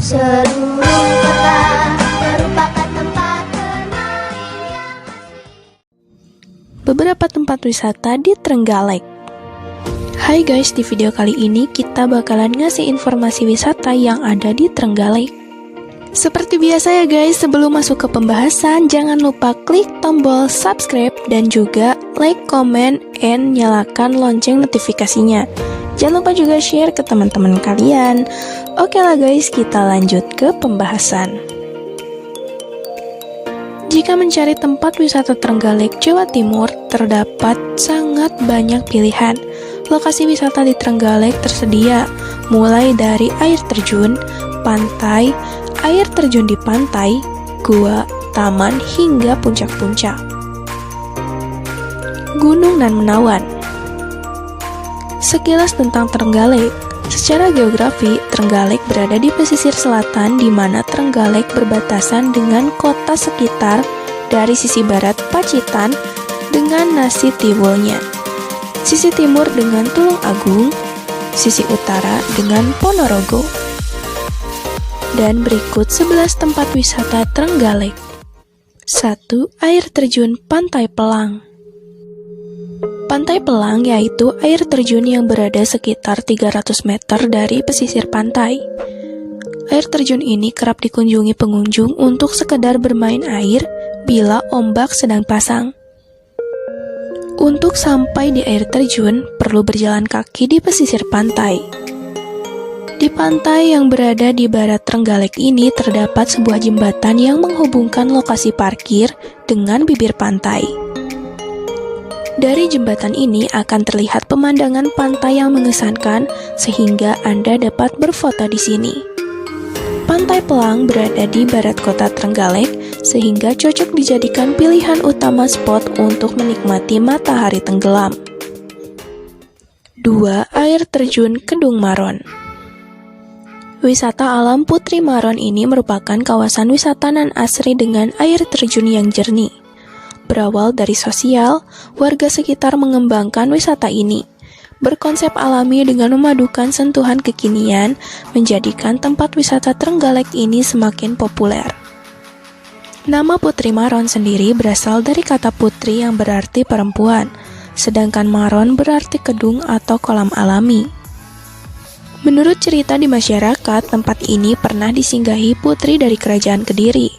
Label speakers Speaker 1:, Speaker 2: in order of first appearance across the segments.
Speaker 1: Seluruh kota merupakan tempat bermain yang asik.
Speaker 2: Beberapa tempat wisata di Trenggalek. Hai guys, di video kali ini kita bakalan ngasih informasi wisata yang ada di Trenggalek. Seperti biasa ya guys, sebelum masuk ke pembahasan, jangan lupa klik tombol subscribe dan juga like, comment, and nyalakan lonceng notifikasinya. Jangan lupa juga share ke teman-teman kalian. Oke lah guys, kita lanjut ke pembahasan. Jika mencari tempat wisata Trenggalek, Jawa Timur, terdapat sangat banyak pilihan. Lokasi wisata di Trenggalek tersedia, mulai dari air terjun, pantai, air terjun di pantai, gua, taman, hingga puncak-puncak. Gunung dan Menawan. Sekilas tentang Trenggalek. Secara geografi, Trenggalek berada di pesisir selatan di mana Trenggalek berbatasan dengan kota sekitar dari sisi barat Pacitan dengan Nasi Tiwulnya, sisi timur dengan Tulung Agung, sisi utara dengan Ponorogo. Dan berikut 11 tempat wisata Trenggalek. 1. Air terjun Pantai Pelang. Pantai Pelang yaitu air terjun yang berada sekitar 300 meter dari pesisir pantai. Air terjun ini kerap dikunjungi pengunjung untuk sekedar bermain air bila ombak sedang pasang. Untuk sampai di air terjun, perlu berjalan kaki di pesisir pantai. Di pantai yang berada di barat Trenggalek ini terdapat sebuah jembatan yang menghubungkan lokasi parkir dengan bibir pantai. Dari jembatan ini akan terlihat pemandangan pantai yang mengesankan sehingga Anda dapat berfoto di sini. Pantai Pelang berada di barat kota Trenggalek sehingga cocok dijadikan pilihan utama spot untuk menikmati matahari tenggelam. 2. Air terjun Kedung Maron. Wisata alam Putri Maron ini merupakan kawasan wisata nan asri dengan air terjun yang jernih. Berawal dari sosial, warga sekitar mengembangkan wisata ini. Berkonsep alami dengan memadukan sentuhan kekinian, menjadikan tempat wisata Trenggalek ini semakin populer. Nama Putri Maron sendiri berasal dari kata putri yang berarti perempuan, sedangkan Maron berarti kedung atau kolam alami. Menurut cerita di masyarakat, tempat ini pernah disinggahi putri dari kerajaan Kediri,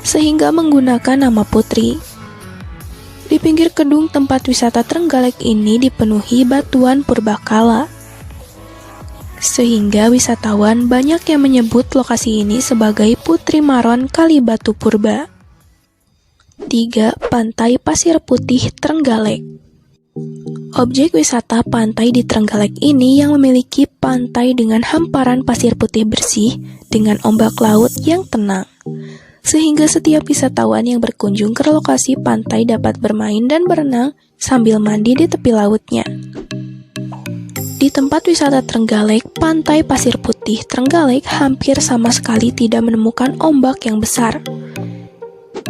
Speaker 2: sehingga menggunakan nama Putri. Di pinggir kedung tempat wisata Trenggalek ini dipenuhi batuan purbakala, sehingga wisatawan banyak yang menyebut lokasi ini sebagai Putri Maron Kali Batu Purba. 3. Pantai Pasir Putih Trenggalek. Objek wisata pantai di Trenggalek ini yang memiliki pantai dengan hamparan pasir putih bersih dengan ombak laut yang tenang, sehingga setiap wisatawan yang berkunjung ke lokasi pantai dapat bermain dan berenang sambil mandi di tepi lautnya. Di tempat wisata Trenggalek, Pantai Pasir Putih Trenggalek hampir sama sekali tidak menemukan ombak yang besar.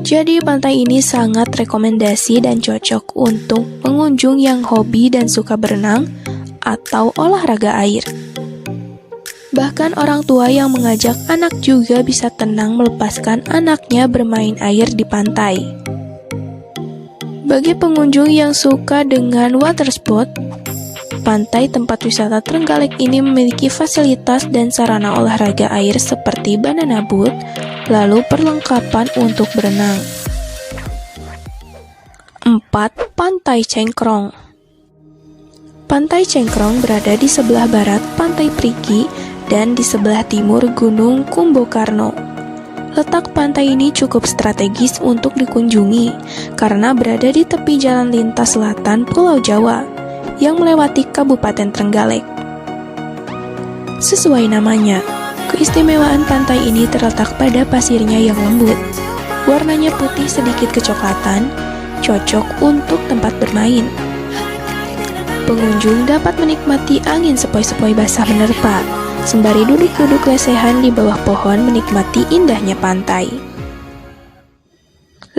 Speaker 2: Jadi pantai ini sangat rekomendasi dan cocok untuk pengunjung yang hobi dan suka berenang atau olahraga air. Bahkan orang tua yang mengajak anak juga bisa tenang melepaskan anaknya bermain air di pantai. Bagi pengunjung yang suka dengan water sport, pantai tempat wisata Trenggalek ini memiliki fasilitas dan sarana olahraga air seperti banana boat, lalu perlengkapan untuk berenang. 4. Pantai Cengkrong. Pantai Cengkrong berada di sebelah barat Pantai Prigi dan di sebelah timur Gunung Kumbokarno. Letak pantai ini cukup strategis untuk dikunjungi karena berada di tepi jalan lintas selatan Pulau Jawa yang melewati Kabupaten Trenggalek. Sesuai namanya, keistimewaan pantai ini terletak pada pasirnya yang lembut. Warnanya putih sedikit kecoklatan, cocok untuk tempat bermain. Pengunjung dapat menikmati angin sepoi-sepoi basah menerpa, sembari duduk-duduk lesehan di bawah pohon menikmati indahnya pantai.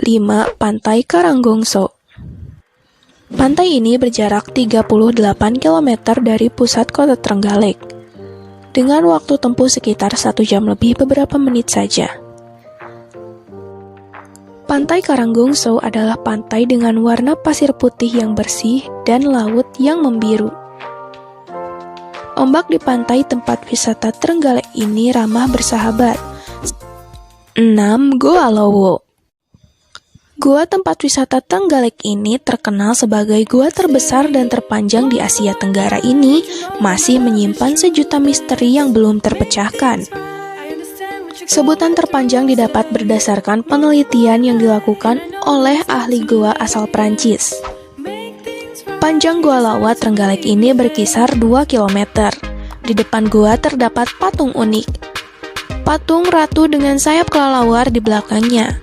Speaker 2: 5. Pantai Karanggongso. Pantai ini berjarak 38 km dari pusat kota Trenggalek. dengan waktu tempuh sekitar 1 jam lebih beberapa menit saja. Pantai Karanggungso adalah pantai dengan warna pasir putih yang bersih dan laut yang membiru. Ombak di pantai tempat wisata Trenggalek ini ramah bersahabat. 6. Goa Lowo. Gua tempat wisata Trenggalek ini terkenal sebagai gua terbesar dan terpanjang di Asia Tenggara ini masih menyimpan sejuta misteri yang belum terpecahkan. Sebutan terpanjang didapat berdasarkan penelitian yang dilakukan oleh ahli gua asal Prancis. Panjang Gua Lawa Trenggalek ini berkisar 2 km. Di depan gua terdapat patung unik. Patung ratu dengan sayap kelelawar di belakangnya.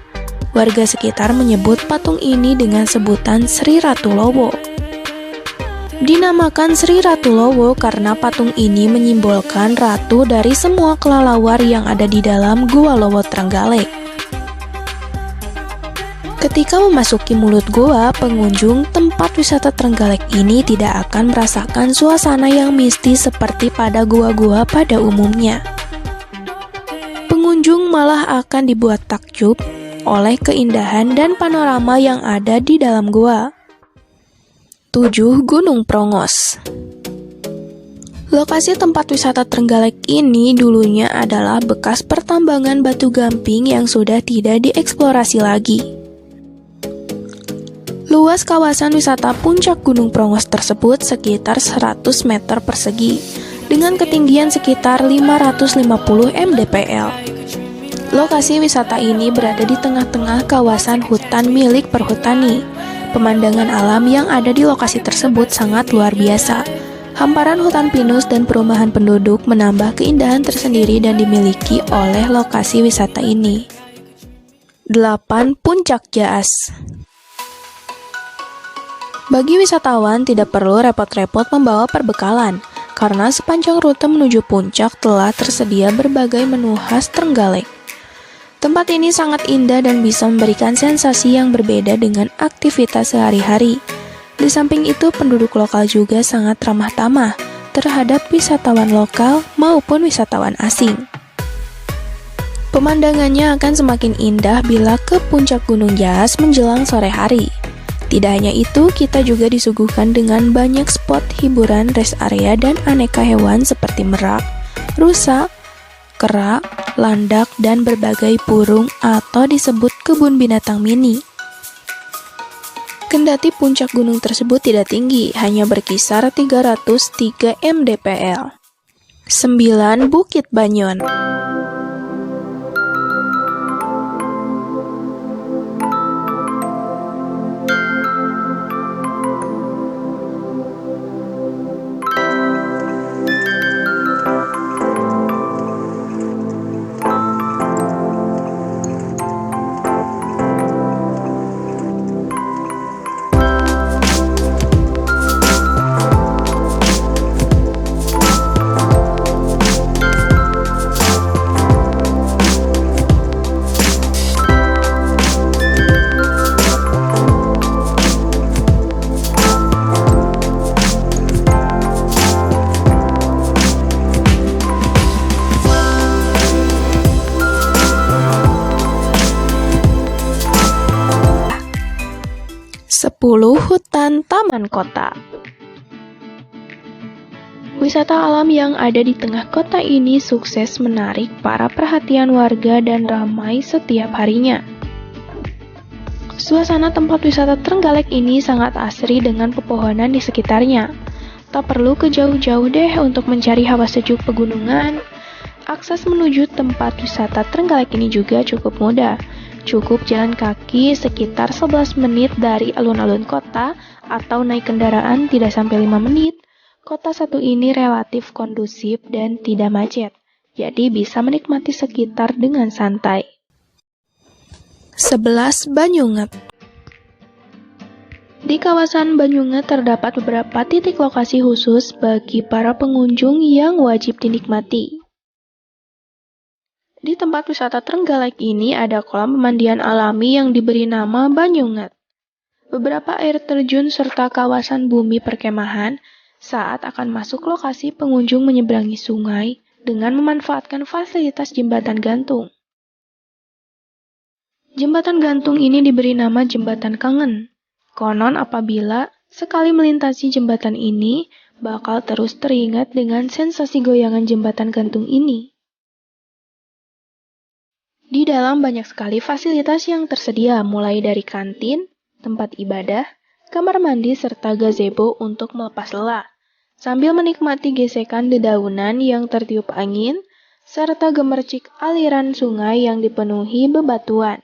Speaker 2: Warga sekitar menyebut patung ini dengan sebutan Sri Ratu Lowo. Dinamakan Sri Ratu Lowo karena patung ini menyimbolkan ratu dari semua kelelawar yang ada di dalam Gua Lowo Trenggalek. Ketika memasuki mulut gua, pengunjung tempat wisata Trenggalek ini tidak akan merasakan suasana yang mistis seperti pada gua-gua pada umumnya. Pengunjung malah akan dibuat takjub oleh keindahan dan panorama yang ada di dalam gua. 7. Gunung Prongos. Lokasi tempat wisata Trenggalek ini dulunya adalah bekas pertambangan batu gamping yang sudah tidak dieksplorasi lagi. Luas kawasan wisata puncak Gunung Prongos tersebut sekitar 100 meter persegi, dengan ketinggian sekitar 550 mdpl. Lokasi wisata ini berada di tengah-tengah kawasan hutan milik perhutani. Pemandangan alam yang ada di lokasi tersebut sangat luar biasa. Hamparan hutan pinus dan perumahan penduduk menambah keindahan tersendiri dan dimiliki oleh lokasi wisata ini. 8. Puncak Jaas. Bagi wisatawan tidak perlu repot-repot membawa perbekalan, karena sepanjang rute menuju puncak telah tersedia berbagai menu khas Trenggalek. Tempat ini sangat indah dan bisa memberikan sensasi yang berbeda dengan aktivitas sehari-hari. Di samping itu, penduduk lokal juga sangat ramah tamah terhadap wisatawan lokal maupun wisatawan asing. Pemandangannya akan semakin indah bila ke puncak Gunung Jaas menjelang sore hari. Tidak hanya itu, kita juga disuguhkan dengan banyak spot hiburan, rest area, dan aneka hewan seperti merak, rusa, kera, landak, dan berbagai burung atau disebut kebun binatang mini. Kendati puncak gunung tersebut tidak tinggi, hanya berkisar 303 mdpl. 9. Bukit Banyon. Hutan Taman Kota. Wisata alam yang ada di tengah kota ini sukses menarik para perhatian warga dan ramai setiap harinya. Suasana tempat wisata Trenggalek ini sangat asri dengan pepohonan di sekitarnya. Tak perlu ke jauh-jauh deh untuk mencari hawa sejuk pegunungan. Akses menuju tempat wisata Trenggalek ini juga cukup mudah. Cukup jalan kaki sekitar 11 menit dari alun-alun kota atau naik kendaraan tidak sampai 5 menit. Kota satu ini relatif kondusif dan tidak macet, jadi bisa menikmati sekitar dengan santai. 11. Banyuunget. Di kawasan Banyuunget terdapat beberapa titik lokasi khusus bagi para pengunjung yang wajib dinikmati. Di tempat wisata Trenggalek ini ada kolam pemandian alami yang diberi nama Banyuunget. Beberapa air terjun serta kawasan bumi perkemahan. Saat akan masuk lokasi, pengunjung menyeberangi sungai dengan memanfaatkan fasilitas jembatan gantung. Jembatan gantung ini diberi nama Jembatan Kangen. Konon apabila sekali melintasi jembatan ini, bakal terus teringat dengan sensasi goyangan jembatan gantung ini. Di dalam banyak sekali fasilitas yang tersedia, mulai dari kantin, tempat ibadah, kamar mandi, serta gazebo untuk melepas lelah, sambil menikmati gesekan dedaunan yang tertiup angin, serta gemercik aliran sungai yang dipenuhi bebatuan.